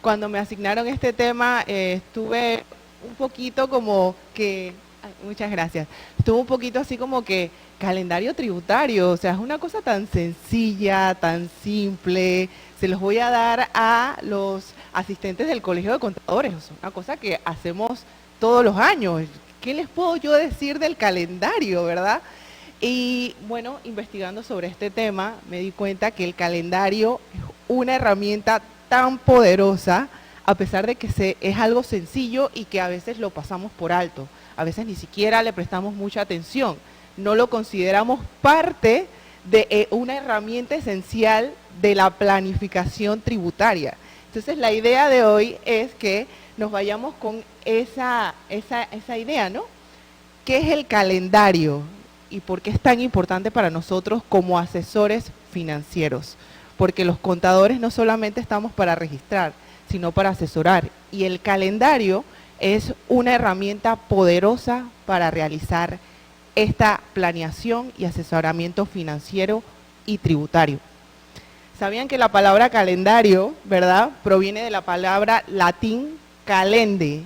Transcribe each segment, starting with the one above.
Cuando me asignaron este tema, estuve un poquito como que, ay, muchas gracias, estuve un poquito así como que calendario tributario, o sea, es una cosa tan sencilla, tan simple, se los voy a dar a los asistentes del Colegio de Contadores, o sea, una cosa que hacemos todos los años. ¿Qué les puedo yo decir del calendario, verdad? Y bueno, investigando sobre este tema, me di cuenta que el calendario es una herramienta tan poderosa, a pesar de que es algo sencillo y que a veces lo pasamos por alto. A veces ni siquiera le prestamos mucha atención. No lo consideramos parte de una herramienta esencial de la planificación tributaria. Entonces, la idea de hoy es que nos vayamos con esa idea, ¿no? ¿Qué es el calendario y por qué es tan importante para nosotros como asesores financieros? Porque los contadores no solamente estamos para registrar, sino para asesorar. Y el calendario es una herramienta poderosa para realizar esta planeación y asesoramiento financiero y tributario. ¿Sabían que la palabra calendario, verdad, proviene de la palabra latín calende?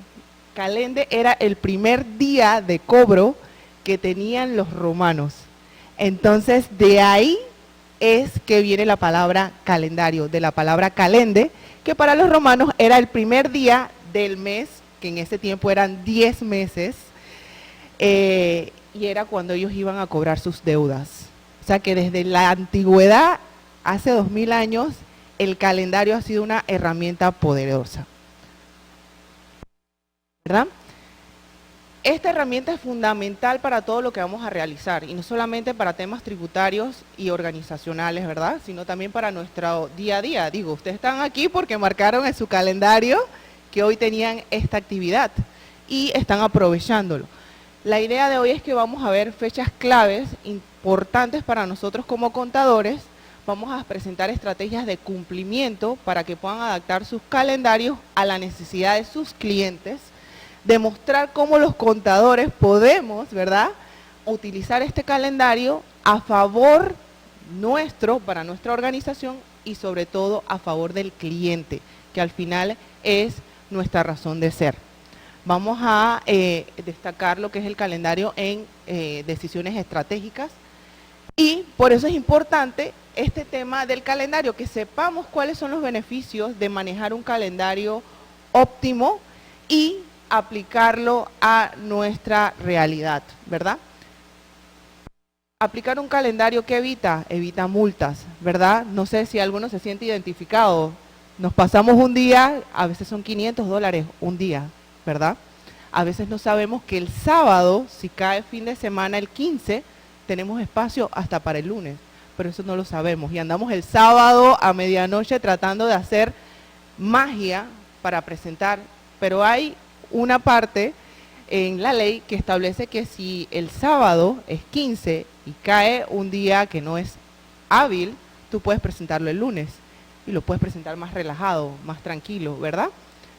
Calende era el primer día de cobro que tenían los romanos. Entonces, de ahí es que viene la palabra calendario, de la palabra calende, que para los romanos era el primer día del mes, que en ese tiempo eran 10 meses, y era cuando ellos iban a cobrar sus deudas. O sea que desde la antigüedad, hace 2000 años, el calendario ha sido una herramienta poderosa, ¿verdad? Esta herramienta es fundamental para todo lo que vamos a realizar, y no solamente para temas tributarios y organizacionales, ¿verdad? Sino también para nuestro día a día. Digo, ustedes están aquí porque marcaron en su calendario que hoy tenían esta actividad y están aprovechándolo. La idea de hoy es que vamos a ver fechas claves importantes para nosotros como contadores. Vamos a presentar estrategias de cumplimiento para que puedan adaptar sus calendarios a la necesidad de sus clientes, demostrar cómo los contadores podemos, ¿verdad?, utilizar este calendario a favor nuestro, para nuestra organización y sobre todo a favor del cliente, que al final es nuestra razón de ser. Vamos a destacar lo que es el calendario en decisiones estratégicas, y por eso es importante este tema del calendario, que sepamos cuáles son los beneficios de manejar un calendario óptimo y aplicarlo a nuestra realidad, ¿verdad? Aplicar un calendario que evita multas, ¿verdad? No sé si alguno se siente identificado. Nos pasamos un día, a veces son $500 un día, ¿verdad? A veces no sabemos que el sábado, si cae fin de semana el 15, tenemos espacio hasta para el lunes, pero eso no lo sabemos. Y andamos el sábado a medianoche tratando de hacer magia para presentar, pero hay una parte en la ley que establece que si el sábado es 15 y cae un día que no es hábil, tú puedes presentarlo el lunes y lo puedes presentar más relajado, más tranquilo, ¿verdad?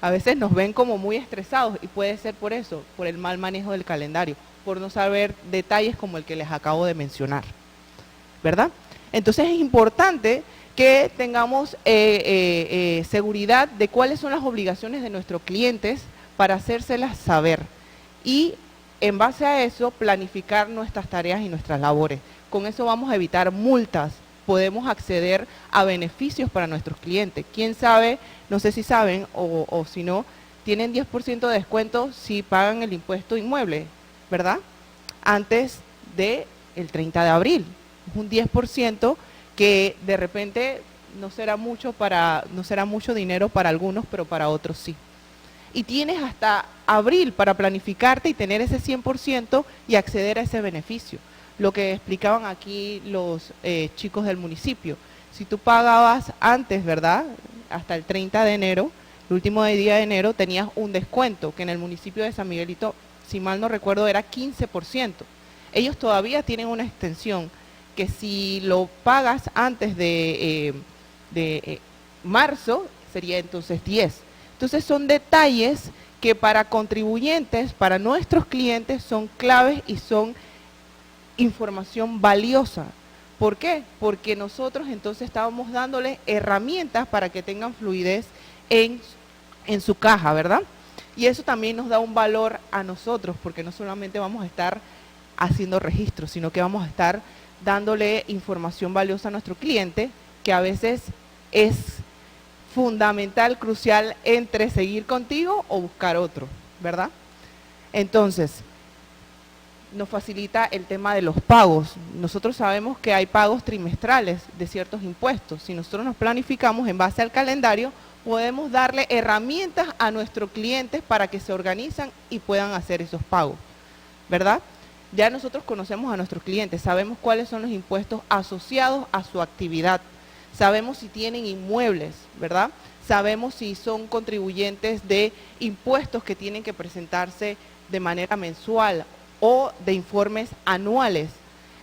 A veces nos ven como muy estresados y puede ser por eso, por el mal manejo del calendario, por no saber detalles como el que les acabo de mencionar, ¿verdad? Entonces es importante que tengamos seguridad de cuáles son las obligaciones de nuestros clientes para hacérselas saber y en base a eso planificar nuestras tareas y nuestras labores. Con eso vamos a evitar multas, podemos acceder a beneficios para nuestros clientes. ¿Quién sabe? No sé si saben o si no, tienen 10% de descuento si pagan el impuesto inmueble, ¿verdad? Antes del 30 de abril. Es un 10% que de repente no será mucho dinero para algunos, pero para otros sí. Y tienes hasta abril para planificarte y tener ese 100% y acceder a ese beneficio. Lo que explicaban aquí los chicos del municipio. Si tú pagabas antes, ¿verdad?, hasta el 30 de enero, el último día de enero, tenías un descuento, que en el municipio de San Miguelito, si mal no recuerdo, era 15%. Ellos todavía tienen una extensión, que si lo pagas antes de marzo, sería entonces 10%. Entonces son detalles que para contribuyentes, para nuestros clientes, son claves y son información valiosa. ¿Por qué? Porque nosotros entonces estábamos dándoles herramientas para que tengan fluidez en en su caja, ¿verdad? Y eso también nos da un valor a nosotros, porque no solamente vamos a estar haciendo registros, sino que vamos a estar dándole información valiosa a nuestro cliente, que a veces es fundamental, crucial entre seguir contigo o buscar otro, ¿verdad? Entonces, nos facilita el tema de los pagos. Nosotros sabemos que hay pagos trimestrales de ciertos impuestos. Si nosotros nos planificamos en base al calendario, podemos darle herramientas a nuestros clientes para que se organizan y puedan hacer esos pagos, ¿verdad? Ya nosotros conocemos a nuestros clientes, sabemos cuáles son los impuestos asociados a su actividad, sabemos si tienen inmuebles, ¿verdad? Sabemos si son contribuyentes de impuestos que tienen que presentarse de manera mensual o de informes anuales.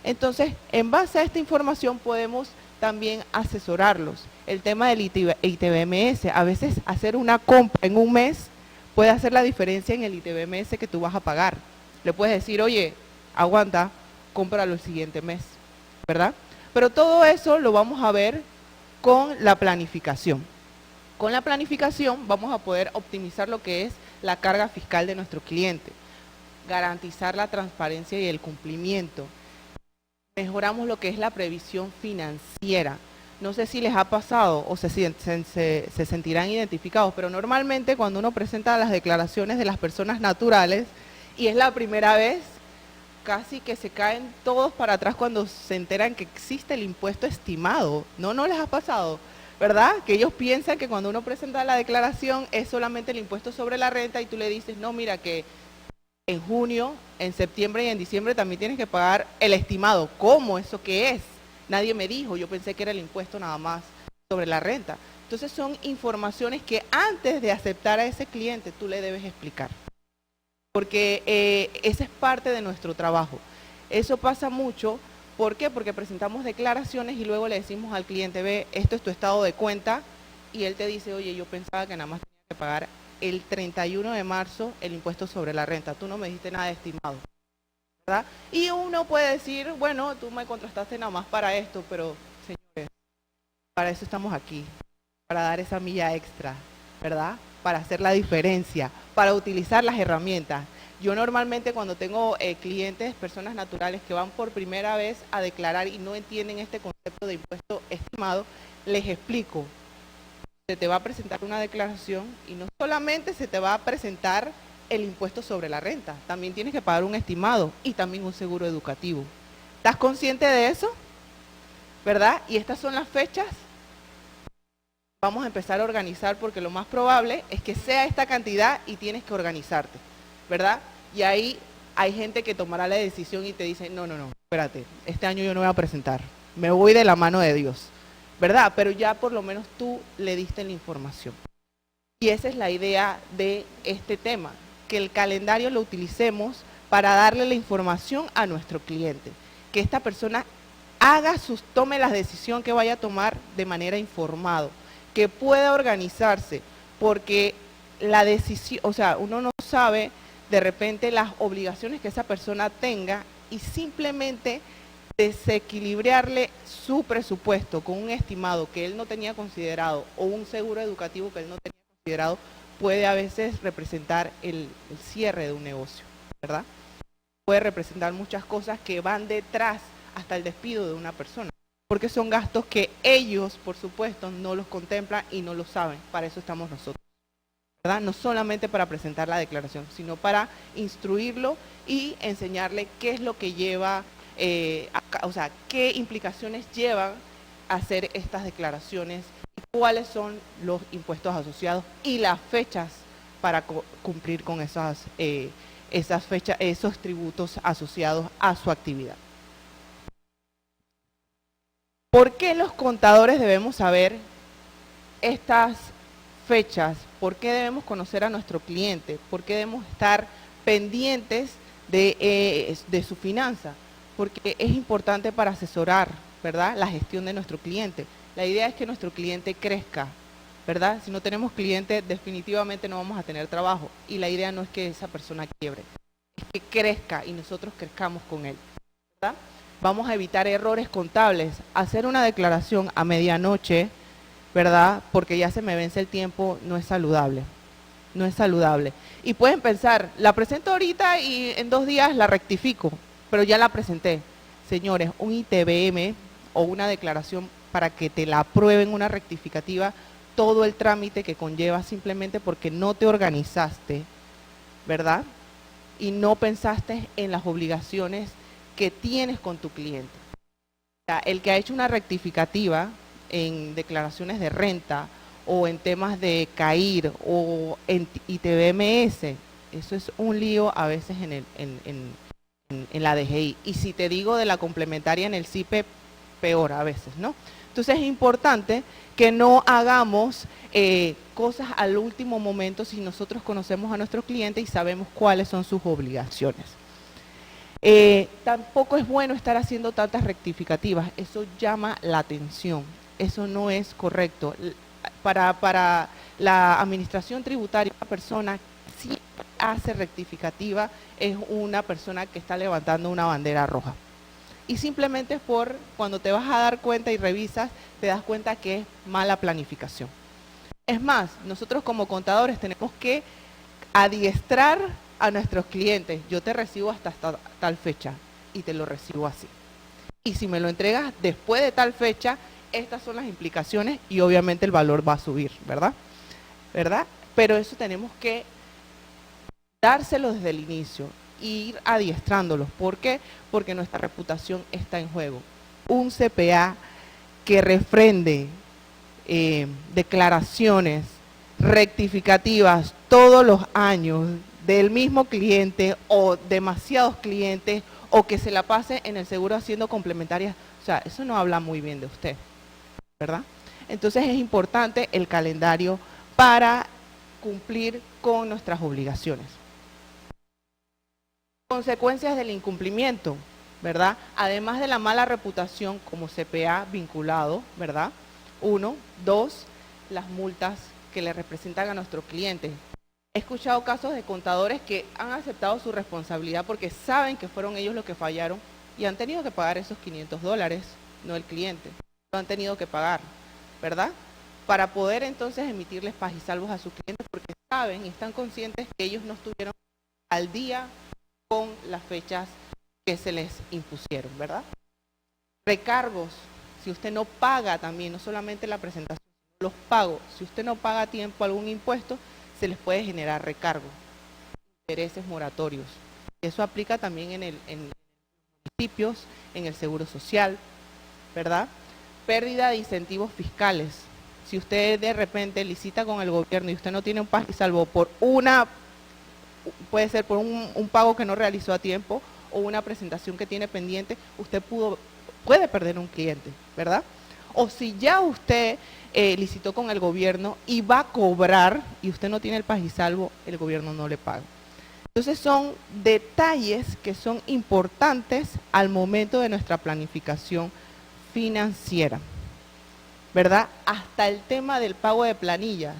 Entonces, en base a esta información podemos también asesorarlos. El tema del ITBMS, a veces hacer una compra en un mes puede hacer la diferencia en el ITBMS que tú vas a pagar. Le puedes decir, oye, aguanta, cómpralo el siguiente mes, ¿verdad? Pero todo eso lo vamos a ver con la planificación. Con la planificación vamos a poder optimizar lo que es la carga fiscal de nuestro cliente, garantizar la transparencia y el cumplimiento. Mejoramos lo que es la previsión financiera. No sé si les ha pasado o se sentirán identificados, pero normalmente cuando uno presenta las declaraciones de las personas naturales y es la primera vez, casi que se caen todos para atrás cuando se enteran que existe el impuesto estimado. ¿No les ha pasado? ¿Verdad? Que ellos piensan que cuando uno presenta la declaración es solamente el impuesto sobre la renta y tú le dices, no, mira que en junio, en septiembre y en diciembre también tienes que pagar el estimado. ¿Cómo? ¿Eso qué es? Nadie me dijo, yo pensé que era el impuesto nada más sobre la renta. Entonces son informaciones que antes de aceptar a ese cliente tú le debes explicar. Porque esa es parte de nuestro trabajo. Eso pasa mucho. ¿Por qué? Porque presentamos declaraciones y luego le decimos al cliente, ve, esto es tu estado de cuenta, y él te dice, oye, yo pensaba que nada más tenía que pagar el 31 de marzo el impuesto sobre la renta, tú no me dijiste nada de estimado, ¿verdad? Y uno puede decir, bueno, tú me contrataste nada más para esto, pero señores, para eso estamos aquí, para dar esa milla extra, ¿verdad? Para hacer la diferencia, para utilizar las herramientas. Yo normalmente cuando tengo clientes, personas naturales que van por primera vez a declarar y no entienden este concepto de impuesto estimado, les explico. Se te va a presentar una declaración y no solamente se te va a presentar el impuesto sobre la renta, también tienes que pagar un estimado y también un seguro educativo. ¿Estás consciente de eso? ¿Verdad? Y estas son las fechas. Vamos a empezar a organizar porque lo más probable es que sea esta cantidad y tienes que organizarte, ¿verdad? Y ahí hay gente que tomará la decisión y te dice, no, espérate, este año yo no voy a presentar, me voy de la mano de Dios, ¿verdad? Pero ya por lo menos tú le diste la información. Y esa es la idea de este tema, que el calendario lo utilicemos para darle la información a nuestro cliente, que esta persona tome la decisión que vaya a tomar de manera informada, que pueda organizarse, porque la decisión, o sea, uno no sabe de repente las obligaciones que esa persona tenga y simplemente desequilibrarle su presupuesto con un estimado que él no tenía considerado o un seguro educativo que él no tenía considerado puede a veces representar el cierre de un negocio, ¿verdad? Puede representar muchas cosas que van detrás hasta el despido de una persona, porque son gastos que ellos, por supuesto, no los contemplan y no lo saben. Para eso estamos nosotros, ¿verdad? No solamente para presentar la declaración, sino para instruirlo y enseñarle qué es lo que lleva, o sea, qué implicaciones llevan a hacer estas declaraciones y cuáles son los impuestos asociados y las fechas para cumplir con esas fechas, esos tributos asociados a su actividad. ¿Por qué los contadores debemos saber estas fechas? ¿Por qué debemos conocer a nuestro cliente? ¿Por qué debemos estar pendientes de su finanza? Porque es importante para asesorar, ¿verdad?, la gestión de nuestro cliente. La idea es que nuestro cliente crezca, ¿verdad? Si no tenemos cliente, definitivamente no vamos a tener trabajo. Y la idea no es que esa persona quiebre, es que crezca y nosotros crezcamos con él, ¿verdad? Vamos a evitar errores contables. Hacer una declaración a medianoche, ¿verdad?, porque ya se me vence el tiempo, no es saludable, no es saludable. Y pueden pensar, la presento ahorita y en 2 días la rectifico, pero ya la presenté. Señores, un ITBM o una declaración para que te la aprueben, una rectificativa, todo el trámite que conlleva simplemente porque no te organizaste, ¿verdad? Y no pensaste en las obligaciones que tienes con tu cliente. O sea, el que ha hecho una rectificativa en declaraciones de renta o en temas de CAIR o en ITBMS, eso es un lío a veces en la DGI. Y si te digo de la complementaria en el CIPE, peor a veces, ¿no? Entonces es importante que no hagamos cosas al último momento si nosotros conocemos a nuestro cliente y sabemos cuáles son sus obligaciones. Tampoco es bueno estar haciendo tantas rectificativas, eso llama la atención, eso no es correcto. Para la administración tributaria, una persona que sí hace rectificativa es una persona que está levantando una bandera roja. Y simplemente por cuando te vas a dar cuenta y revisas, te das cuenta que es mala planificación. Es más, nosotros como contadores tenemos que adiestrar a nuestros clientes. Yo te recibo hasta tal fecha y te lo recibo así. Y si me lo entregas después de tal fecha, estas son las implicaciones y obviamente el valor va a subir, ¿verdad? ¿Verdad? Pero eso tenemos que dárselo desde el inicio, ir adiestrándolos. ¿Por qué? Porque nuestra reputación está en juego. Un CPA que refrende declaraciones rectificativas todos los años del mismo cliente o demasiados clientes o que se la pase en el seguro haciendo complementarias, o sea, eso no habla muy bien de usted, ¿verdad? Entonces es importante el calendario para cumplir con nuestras obligaciones. Consecuencias del incumplimiento, ¿verdad? Además de la mala reputación como CPA vinculado, ¿verdad? 1, 2, las multas que le representan a nuestros clientes. He escuchado casos de contadores que han aceptado su responsabilidad porque saben que fueron ellos los que fallaron y han tenido que pagar esos $500, no el cliente. Lo han tenido que pagar, ¿verdad? Para poder entonces emitirles paz y salvos a sus clientes porque saben y están conscientes que ellos no estuvieron al día con las fechas que se les impusieron, ¿verdad? Recargos, si usted no paga también, no solamente la presentación, sino los pagos, si usted no paga a tiempo algún impuesto, se les puede generar recargos, intereses moratorios. Eso aplica también en los municipios, en el seguro social, ¿verdad? Pérdida de incentivos fiscales. Si usted de repente licita con el gobierno y usted no tiene un paz y salvo por puede ser por un pago que no realizó a tiempo o una presentación que tiene pendiente, usted puede perder un cliente, ¿verdad? O si ya usted licitó con el gobierno y va a cobrar y usted no tiene el paz y salvo, el gobierno no le paga. Entonces son detalles que son importantes al momento de nuestra planificación financiera, ¿verdad? Hasta el tema del pago de planillas,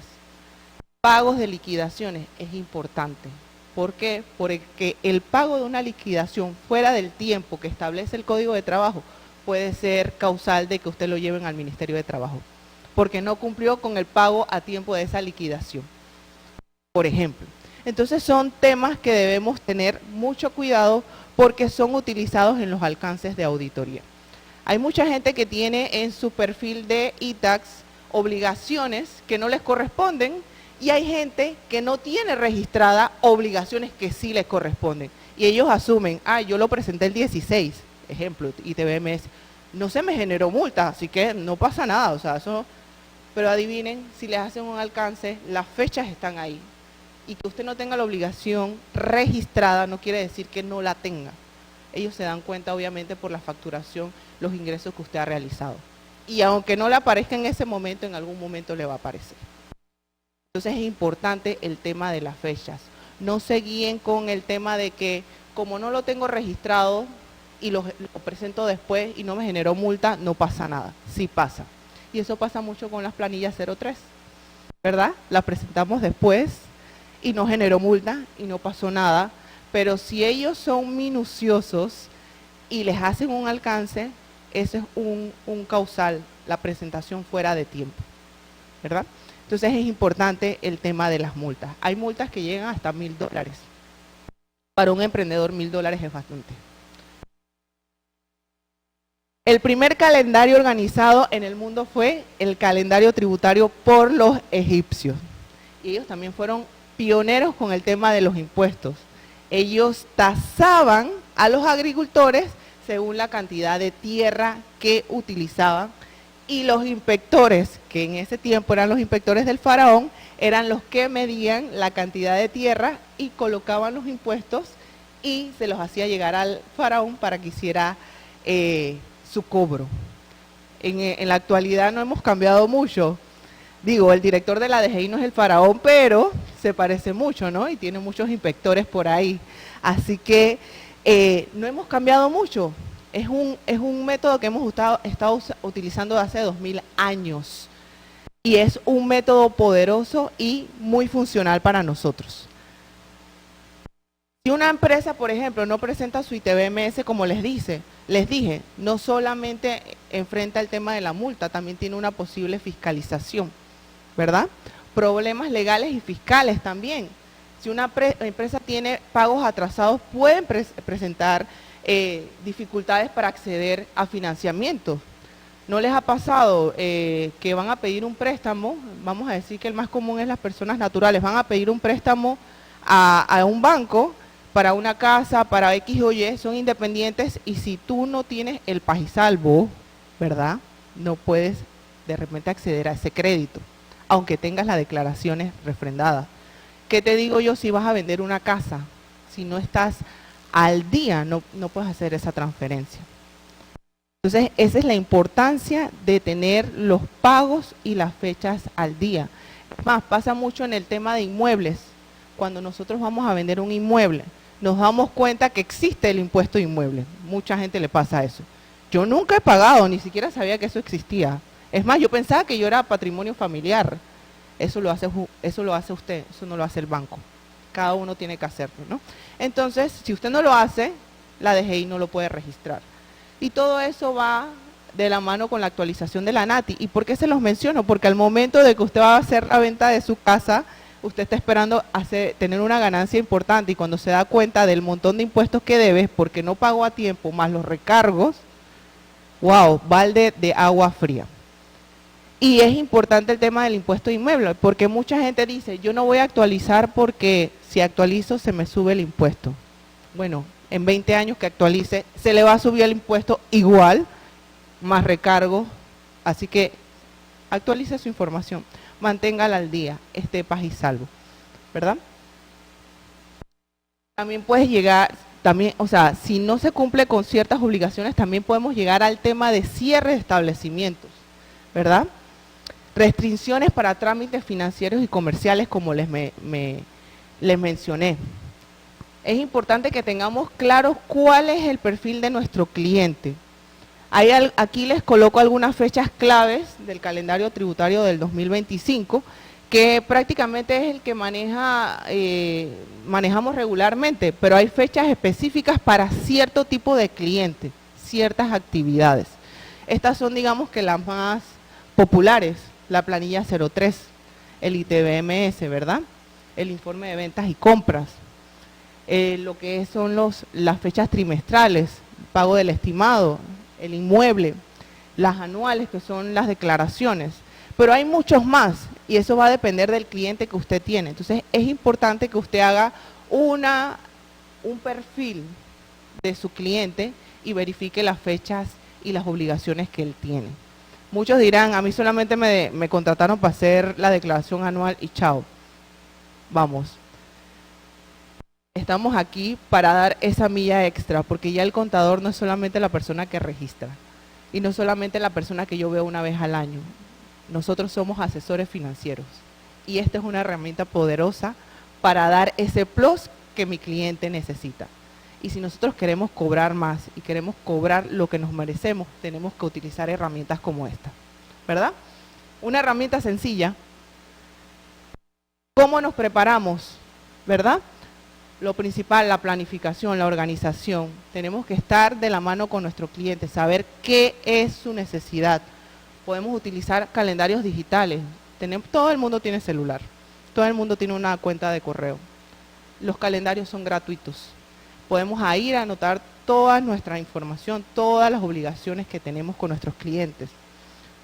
pagos de liquidaciones es importante. ¿Por qué? Porque el pago de una liquidación fuera del tiempo que establece el Código de Trabajo puede ser causal de que usted lo lleven al Ministerio de Trabajo, porque no cumplió con el pago a tiempo de esa liquidación, por ejemplo. Entonces son temas que debemos tener mucho cuidado porque son utilizados en los alcances de auditoría. Hay mucha gente que tiene en su perfil de ITAX obligaciones que no les corresponden y hay gente que no tiene registrada obligaciones que sí les corresponden. Y ellos asumen, yo lo presenté el 16, ejemplo, ITBMS, no se me generó multa, así que no pasa nada, o sea, eso. Pero adivinen, si les hacen un alcance, las fechas están ahí. Y que usted no tenga la obligación registrada no quiere decir que no la tenga. Ellos se dan cuenta, obviamente, por la facturación, los ingresos que usted ha realizado. Y aunque no le aparezca en ese momento, en algún momento le va a aparecer. Entonces es importante el tema de las fechas. No se guíen con el tema de que, como no lo tengo registrado y lo presento después y no me generó multa, no pasa nada. Sí pasa. Y eso pasa mucho con las planillas 03, ¿verdad? Las presentamos después y no generó multa y no pasó nada. Pero si ellos son minuciosos y les hacen un alcance, ese es un causal, la presentación fuera de tiempo, ¿verdad? Entonces es importante el tema de las multas. Hay multas que llegan hasta $1000. Para un emprendedor $1000 es bastante. El primer calendario organizado en el mundo fue el calendario tributario por los egipcios. Y ellos también fueron pioneros con el tema de los impuestos. Ellos tasaban a los agricultores según la cantidad de tierra que utilizaban, y los inspectores, que en ese tiempo eran los inspectores del faraón, eran los que medían la cantidad de tierra y colocaban los impuestos y se los hacía llegar al faraón para que hiciera su cobro. En la actualidad no hemos cambiado mucho. Digo, el director de la DGI no es el faraón, pero se parece mucho, ¿no? Y tiene muchos inspectores por ahí. Así que no hemos cambiado mucho. Es un método que hemos estado utilizando hace 2000 años. Y es un método poderoso y muy funcional para nosotros. Si una empresa, por ejemplo, no presenta su ITBMS, como les dije, no solamente enfrenta el tema de la multa, también tiene una posible fiscalización, ¿verdad? Problemas legales y fiscales también. Si una empresa tiene pagos atrasados, pueden presentar dificultades para acceder a financiamiento. ¿No les ha pasado que van a pedir un préstamo? Vamos a decir que el más común es las personas naturales. Van a pedir un préstamo a un banco para una casa, para X o Y, son independientes, y si tú no tienes el pagisalvo, ¿verdad?, no puedes de repente acceder a ese crédito, aunque tengas las declaraciones refrendadas. ¿Qué te digo yo si vas a vender una casa? Si no estás al día, no puedes hacer esa transferencia. Entonces, esa es la importancia de tener los pagos y las fechas al día. Es más, pasa mucho en el tema de inmuebles. Cuando nosotros vamos a vender un inmueble, nos damos cuenta que existe el impuesto de inmueble. Mucha gente le pasa eso. Yo nunca he pagado, ni siquiera sabía que eso existía. Es más, yo pensaba que yo era patrimonio familiar. Eso lo hace usted, eso no lo hace el banco. Cada uno tiene que hacerlo, ¿no? Entonces, si usted no lo hace, la DGI no lo puede registrar. Y todo eso va de la mano con la actualización de la NATI. ¿Y por qué se los menciono? Porque al momento de que usted va a hacer la venta de su casa, usted está esperando tener una ganancia importante, y cuando se da cuenta del montón de impuestos que debe porque no pagó a tiempo, más los recargos, wow, balde de agua fría. Y es importante el tema del impuesto de inmueble, porque mucha gente dice, yo no voy a actualizar porque si actualizo se me sube el impuesto. Bueno, en 20 años que actualice, se le va a subir el impuesto igual, más recargo, así que actualice su información, manténgala al día, esté paz y salvo, ¿verdad? También puedes llegar, o sea, si no se cumple con ciertas obligaciones, también podemos llegar al tema de cierre de establecimientos, ¿verdad? Restricciones para trámites financieros y comerciales, como les mencioné. Es importante que tengamos claro cuál es el perfil de nuestro cliente. Aquí les coloco algunas fechas claves del calendario tributario del 2025, que prácticamente es el que manejamos regularmente, pero hay fechas específicas para cierto tipo de cliente, ciertas actividades. Estas son, digamos, que las más populares: la planilla 03, el ITBMS, ¿verdad?, el informe de ventas y compras, lo que son las fechas trimestrales, pago del estimado, el inmueble, las anuales, que son las declaraciones, pero hay muchos más, y eso va a depender del cliente que usted tiene. Entonces es importante que usted haga un perfil de su cliente y verifique las fechas y las obligaciones que él tiene. Muchos dirán, a mí solamente me contrataron para hacer la declaración anual y chao. Vamos. Estamos aquí para dar esa milla extra, porque ya el contador no es solamente la persona que registra, y no solamente la persona que yo veo una vez al año. Nosotros somos asesores financieros, y esta es una herramienta poderosa para dar ese plus que mi cliente necesita. Y si nosotros queremos cobrar más y queremos cobrar lo que nos merecemos, tenemos que utilizar herramientas como esta, ¿verdad? Una herramienta sencilla. ¿Cómo nos preparamos? ¿Verdad? Lo principal, la planificación, la organización. Tenemos que estar de la mano con nuestro cliente, saber qué es su necesidad. Podemos utilizar calendarios digitales. Todo el mundo tiene celular, todo el mundo tiene una cuenta de correo. Los calendarios son gratuitos. Podemos ir a anotar toda nuestra información, todas las obligaciones que tenemos con nuestros clientes.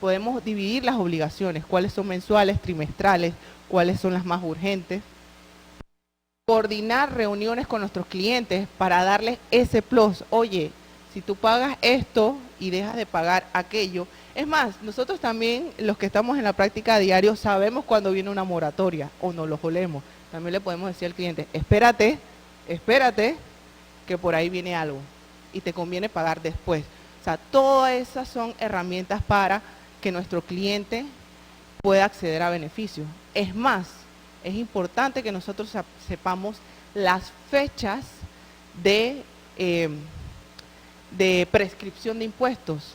Podemos dividir las obligaciones, cuáles son mensuales, trimestrales, cuáles son las más urgentes. Coordinar reuniones con nuestros clientes para darles ese plus. Oye, si tú pagas esto y dejas de pagar aquello. Es más, nosotros también, los que estamos en la práctica a diario, sabemos cuando viene una moratoria o no lo olemos. También le podemos decir al cliente, espérate, que por ahí viene algo y te conviene pagar después. O sea, todas esas son herramientas para que nuestro cliente pueda acceder a beneficios. Es más, es importante que nosotros sepamos las fechas de prescripción de impuestos,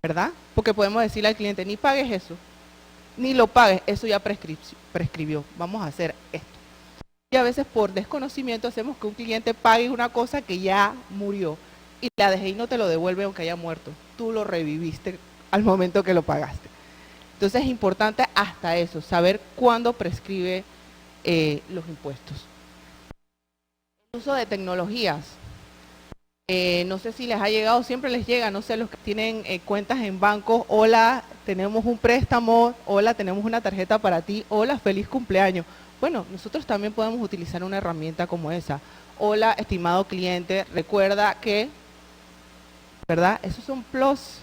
¿verdad? Porque podemos decirle al cliente, ni pagues eso, ni lo pagues, eso ya prescribió, vamos a hacer esto. Y a veces por desconocimiento hacemos que un cliente pague una cosa que ya murió y la DGI no te lo devuelve aunque haya muerto, tú lo reviviste al momento que lo pagaste. Entonces es importante hasta eso, saber cuándo prescribe los impuestos. El uso de tecnologías. No sé si les ha llegado, siempre les llega, no sé, los que tienen cuentas en bancos, hola, tenemos un préstamo, hola, tenemos una tarjeta para ti, hola, feliz cumpleaños. Bueno, nosotros también podemos utilizar una herramienta como esa. Hola, estimado cliente, recuerda que, ¿verdad? Esos son plus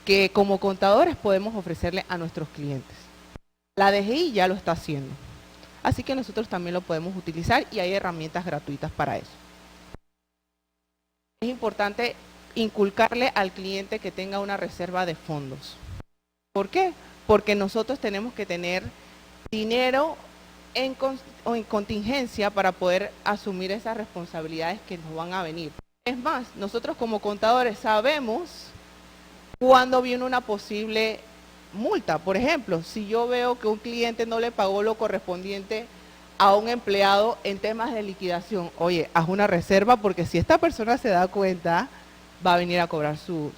que como contadores podemos ofrecerle a nuestros clientes. La DGI ya lo está haciendo, así que nosotros también lo podemos utilizar y hay herramientas gratuitas para eso. Es importante inculcarle al cliente que tenga una reserva de fondos. ¿Por qué? Porque nosotros tenemos que tener dinero en contingencia para poder asumir esas responsabilidades que nos van a venir. Es más, nosotros como contadores sabemos cuándo viene una posible multa. Por ejemplo, si yo veo que un cliente no le pagó lo correspondiente a un empleado en temas de liquidación, oye, haz una reserva porque si esta persona se da cuenta, va a venir a cobrar su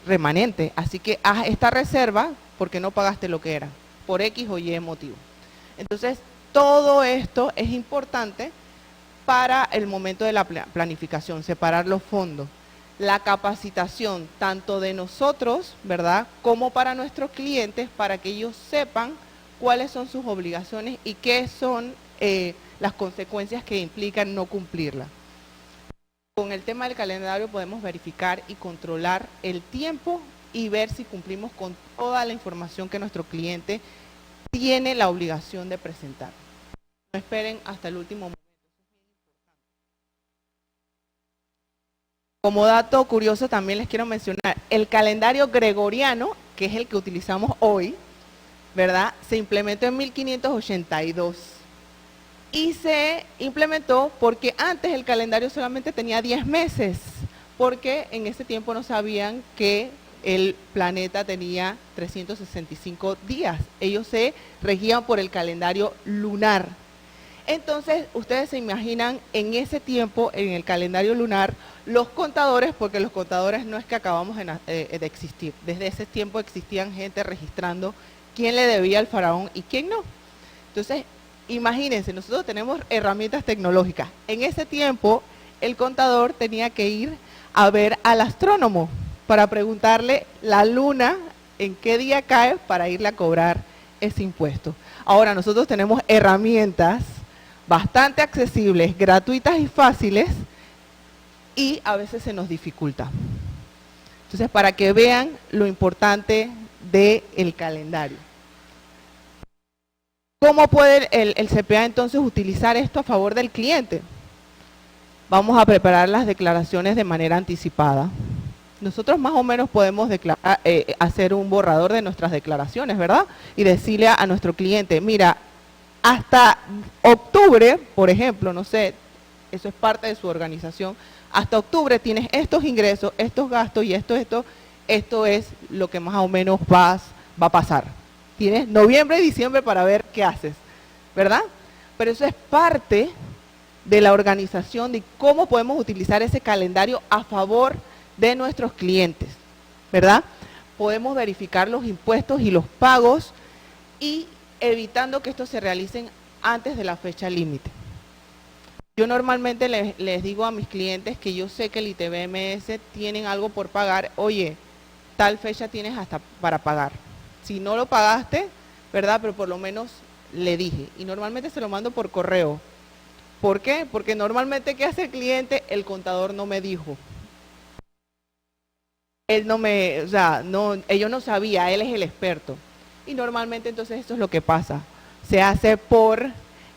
remanente. Así que haz esta reserva porque no pagaste lo que era, por X o Y motivo. Entonces, todo esto es importante para el momento de la planificación, separar los fondos. La capacitación, tanto de nosotros, ¿verdad?, como para nuestros clientes, para que ellos sepan cuáles son sus obligaciones y qué son las consecuencias que implican no cumplirla. Con el tema del calendario podemos verificar y controlar el tiempo y ver si cumplimos con toda la información que nuestro cliente tiene la obligación de presentar. No esperen hasta el último momento. Como dato curioso también les quiero mencionar, el calendario gregoriano, que es el que utilizamos hoy, ¿verdad?, se implementó en 1582 y se implementó porque antes el calendario solamente tenía 10 meses, porque en ese tiempo no sabían que el planeta tenía 365 días. Ellos se regían por el calendario lunar. Entonces, ustedes se imaginan en ese tiempo, en el calendario lunar, los contadores, porque los contadores no es que acabamos de existir. Desde ese tiempo existían gente registrando quién le debía al faraón y quién no. Entonces, imagínense, nosotros tenemos herramientas tecnológicas. En ese tiempo, el contador tenía que ir a ver al astrónomo para preguntarle la luna en qué día cae para irle a cobrar ese impuesto. Ahora, nosotros tenemos herramientas bastante accesibles, gratuitas y fáciles, y a veces se nos dificulta. Entonces, para que vean lo importante del calendario. ¿Cómo puede el CPA entonces utilizar esto a favor del cliente? Vamos a preparar las declaraciones de manera anticipada. Nosotros más o menos podemos hacer un borrador de nuestras declaraciones, ¿verdad? Y decirle a nuestro cliente, mira, hasta octubre, por ejemplo, no sé, eso es parte de su organización, hasta octubre tienes estos ingresos, estos gastos y esto es lo que más o menos va a pasar. Tienes noviembre y diciembre para ver qué haces, ¿verdad? Pero eso es parte de la organización de cómo podemos utilizar ese calendario a favor de nuestros clientes, ¿verdad? podemos verificar los impuestos y los pagos y evitando que estos se realicen antes de la fecha límite. Yo normalmente les digo a mis clientes que yo sé que el ITBMS tienen algo por pagar, oye, tal fecha tienes hasta para pagar. Si no lo pagaste, ¿verdad? Pero por lo menos le dije. Y normalmente se lo mando por correo. ¿Por qué? Porque normalmente, ¿qué hace el cliente? El contador no me dijo. Él no me, o sea, no, ellos no sabía, él es el experto. Y normalmente entonces esto es lo que pasa. Se hace por,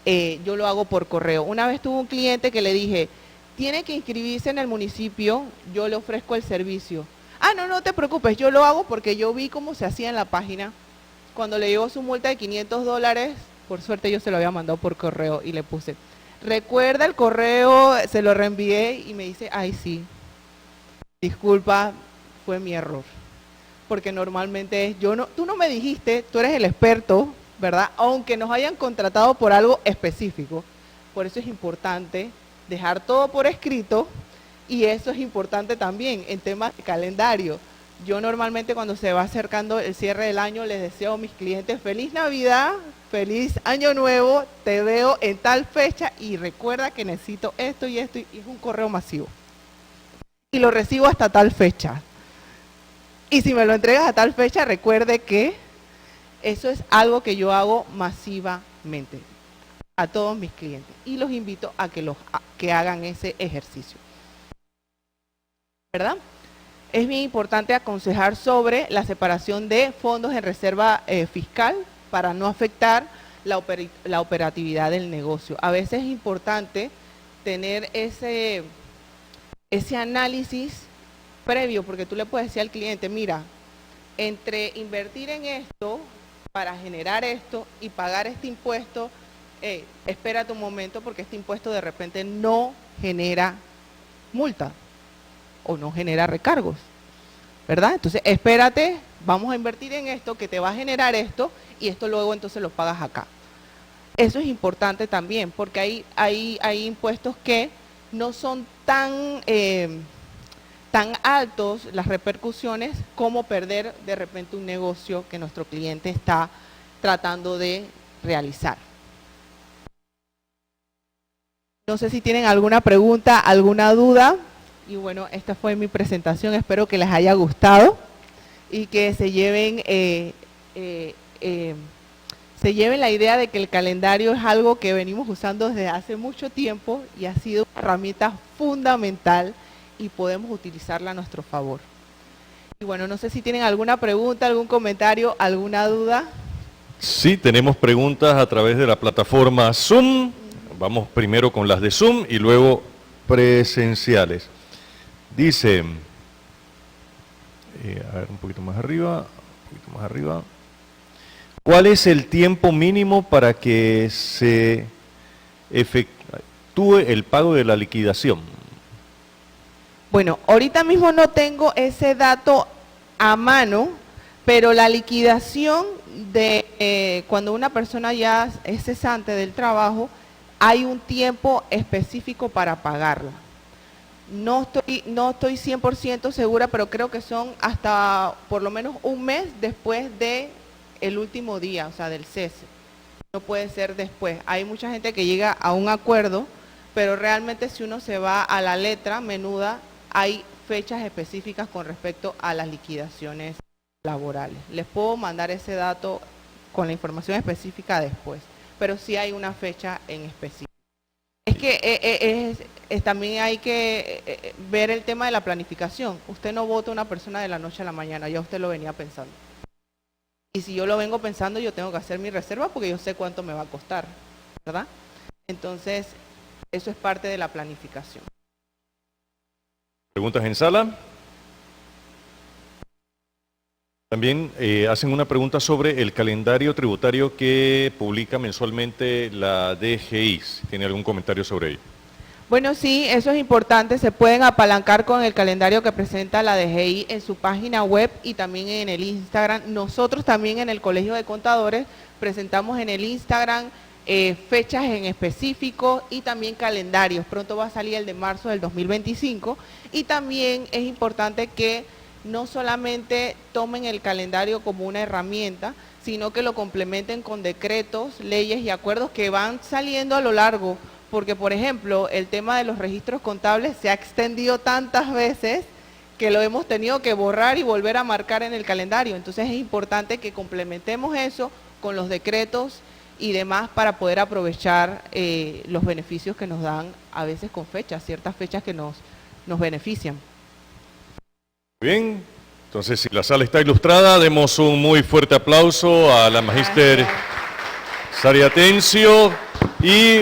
yo lo hago por correo. Una vez tuve un cliente que le dije, tiene que inscribirse en el municipio, yo le ofrezco el servicio. Ah, no, no te preocupes, yo lo hago porque yo vi cómo se hacía en la página. Cuando le llegó su multa de $500, por suerte yo se lo había mandado por correo y le puse, recuerda el correo, se lo reenvié y me dice, ay sí, disculpa, fue mi error. Porque normalmente es, tú no me dijiste, tú eres el experto, ¿verdad? Aunque nos hayan contratado por algo específico. Por eso es importante dejar todo por escrito y eso es importante también en temas de calendario. Yo normalmente cuando se va acercando el cierre del año les deseo a mis clientes feliz Navidad, feliz Año Nuevo, te veo en tal fecha y recuerda que necesito esto y esto y es un correo masivo. Y lo recibo hasta tal fecha. Y si me lo entregas a tal fecha, recuerde que eso es algo que yo hago masivamente a todos mis clientes y los invito a que hagan ese ejercicio. ¿Verdad? Es bien importante aconsejar sobre la separación de fondos en reserva fiscal para no afectar la operatividad del negocio. A veces es importante tener ese análisis previo, porque tú le puedes decir al cliente, mira, entre invertir en esto para generar esto y pagar este impuesto, espérate un momento porque este impuesto de repente no genera multa o no genera recargos, ¿verdad? Entonces espérate, vamos a invertir en esto que te va a generar esto y esto luego entonces lo pagas acá. Eso es importante también porque hay impuestos que no son tan altos las repercusiones como perder de repente un negocio que nuestro cliente está tratando de realizar. No sé si tienen alguna pregunta, alguna duda. Y bueno, esta fue mi presentación. Espero que les haya gustado y que se lleven la idea de que el calendario es algo que venimos usando desde hace mucho tiempo y ha sido una herramienta fundamental y podemos utilizarla a nuestro favor. Y bueno, no sé si tienen alguna pregunta, algún comentario, alguna duda. Sí, tenemos preguntas a través de la plataforma Zoom. Vamos primero con las de Zoom y luego presenciales. Dice, a ver, un poquito más arriba. ¿Cuál es el tiempo mínimo para que se efectúe el pago de la liquidación? Bueno, ahorita mismo no tengo ese dato a mano, pero la liquidación de cuando una persona ya es cesante del trabajo, hay un tiempo específico para pagarla. No estoy 100% segura, pero creo que son hasta por lo menos un mes después del último día, o sea, del cese. No puede ser después. Hay mucha gente que llega a un acuerdo, pero realmente si uno se va a la letra menuda, hay fechas específicas con respecto a las liquidaciones laborales. Les puedo mandar ese dato con la información específica después, pero sí hay una fecha en específico. Es que también hay que ver el tema de la planificación. Usted no vota a una persona de la noche a la mañana, ya usted lo venía pensando. Y si yo lo vengo pensando, yo tengo que hacer mi reserva porque yo sé cuánto me va a costar, ¿verdad? Entonces, eso es parte de la planificación. ¿Preguntas en sala? También hacen una pregunta sobre el calendario tributario que publica mensualmente la DGI. ¿Tiene algún comentario sobre ello? Bueno, sí, eso es importante. Se pueden apalancar con el calendario que presenta la DGI en su página web y también en el Instagram. Nosotros también en el Colegio de Contadores presentamos en el Instagram fechas en específico y también calendarios. Pronto va a salir el de marzo del 2025 y también es importante que no solamente tomen el calendario como una herramienta, sino que lo complementen con decretos, leyes y acuerdos que van saliendo a lo largo, porque por ejemplo, el tema de los registros contables se ha extendido tantas veces que lo hemos tenido que borrar y volver a marcar en el calendario. Entonces es importante que complementemos eso con los decretos y demás para poder aprovechar los beneficios que nos dan a veces con fechas, ciertas fechas que nos benefician. Bien, entonces si la sala está ilustrada, demos un muy fuerte aplauso a la magíster Saria Atencio y